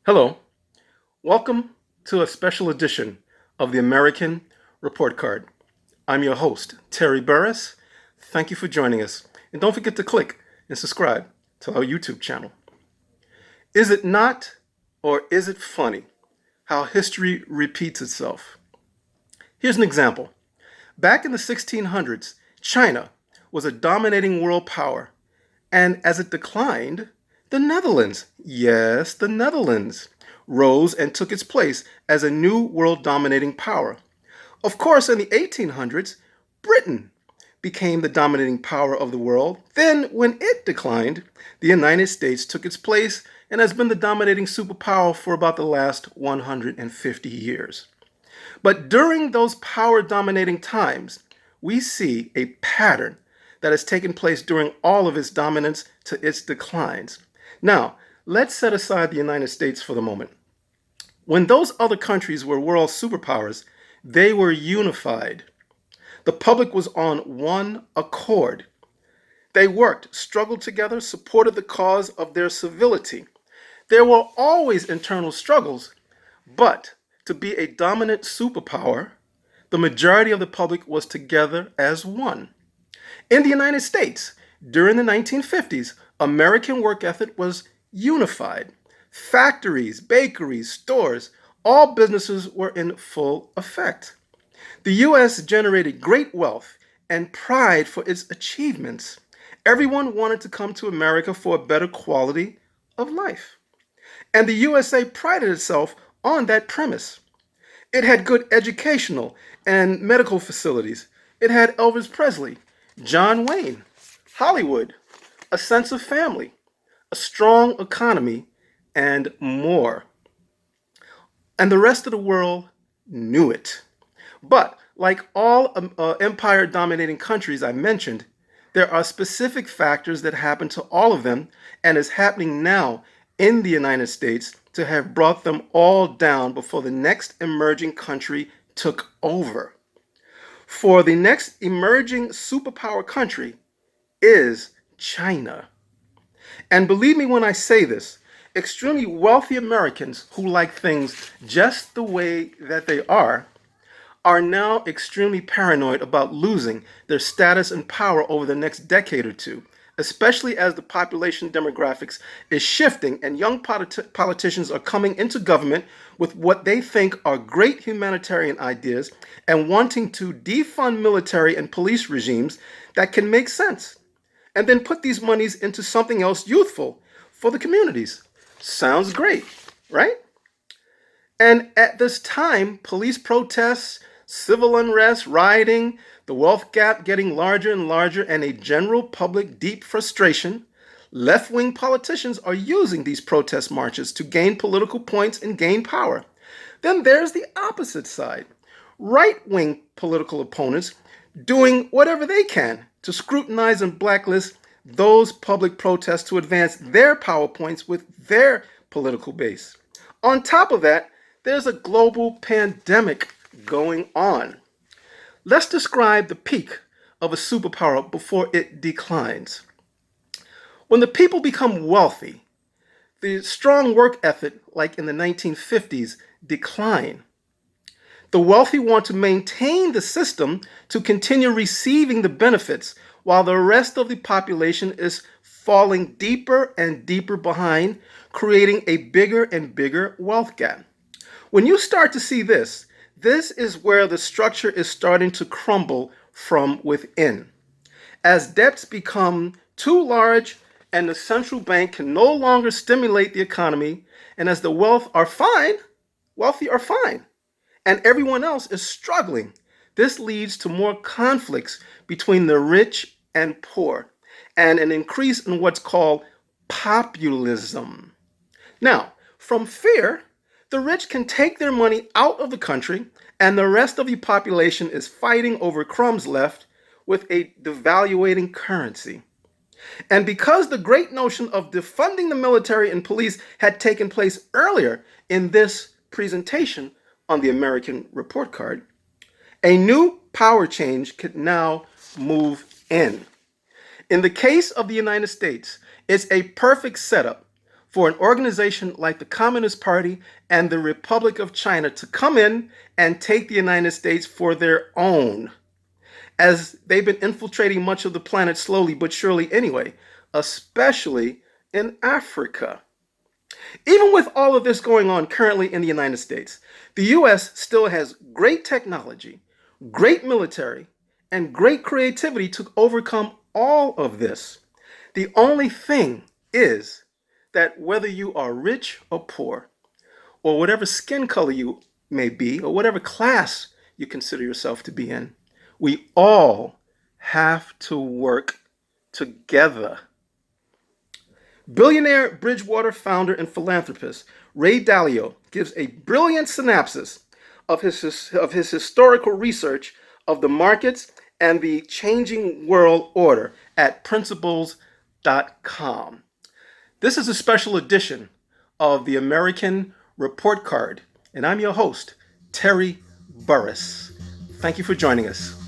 Hello, welcome to a special edition of the American Report Card. I'm your host, Terry Burrus. Thank you for joining us. And don't forget to click and subscribe to our YouTube channel. Is it not, or is it funny, how history repeats itself? Here's an example. Back in the 1600s, China was a dominating world power, and as it declined, the Netherlands, yes, the Netherlands, rose and took its place as a new world dominating power. Of course, in the 1800s, Britain became the dominating power of the world. Then, when it declined, the United States took its place and has been the dominating superpower for about the last 150 years. But during those power dominating times, we see a pattern that has taken place during all of its dominance to its declines. Now, let's set aside the United States for the moment. When those other countries were world superpowers, they were unified. The public was on one accord. They worked, struggled together, supported the cause of their civility. There were always internal struggles, but to be a dominant superpower, the majority of the public was together as one. In the United States, during the 1950s, American work ethic was unified. Factories, bakeries, stores, all businesses were in full effect. The U.S. generated great wealth and pride for its achievements. Everyone wanted to come to America for a better quality of life. And the USA prided itself on that premise. It had good educational and medical facilities. It had Elvis Presley, John Wayne, Hollywood, a sense of family, a strong economy, and more. And the rest of the world knew it. But like all empire dominating countries I mentioned, there are specific factors that happen to all of them and is happening now in the United States to have brought them all down before the next emerging country took over. For the next emerging superpower country is China. And believe me when I say this, extremely wealthy Americans who like things just the way that they are now extremely paranoid about losing their status and power over the next decade or two, especially as the population demographics is shifting and young politicians are coming into government with what they think are great humanitarian ideas and wanting to defund military and police regimes that can make sense, and then put these monies into something else youthful for the communities. Sounds great, right? And at this time, police protests, civil unrest, rioting, the wealth gap getting larger and larger, and a general public deep frustration, left-wing politicians are using these protest marches to gain political points and gain power. Then there's the opposite side. Right-wing political opponents doing whatever they can to scrutinize and blacklist those public protests to advance their power points with their political base. On top of that, there's a global pandemic going on. Let's describe the peak of a superpower before it declines. When the people become wealthy, the strong work ethic, like in the 1950s, decline. The wealthy want to maintain the system to continue receiving the benefits while the rest of the population is falling deeper and deeper behind, creating a bigger and bigger wealth gap. When you start to see this is where the structure is starting to crumble from within. As debts become too large and the central bank can no longer stimulate the economy, and as the wealthy are fine, and everyone else is struggling, this leads to more conflicts between the rich and poor, and an increase in what's called populism. Now, from fear, the rich can take their money out of the country, and the rest of the population is fighting over crumbs left with a devaluating currency. And because the great notion of defunding the military and police had taken place earlier in this presentation on the American Report Card, a new power change could now move in. In the case of the United States, it's a perfect setup for an organization like the Communist Party and the Republic of China to come in and take the United States for their own, as they've been infiltrating much of the planet slowly but surely anyway, especially in Africa. Even with all of this going on currently in the United States, the US still has great technology, great military, and great creativity to overcome all of this. The only thing is that whether you are rich or poor, or whatever skin color you may be, or whatever class you consider yourself to be in, we all have to work together. Billionaire Bridgewater founder and philanthropist Ray Dalio gives a brilliant synopsis of his historical research of the markets and the changing world order at principles.com. This is a special edition of the American Report Card, and I'm your host, Terry Burrus. Thank you for joining us.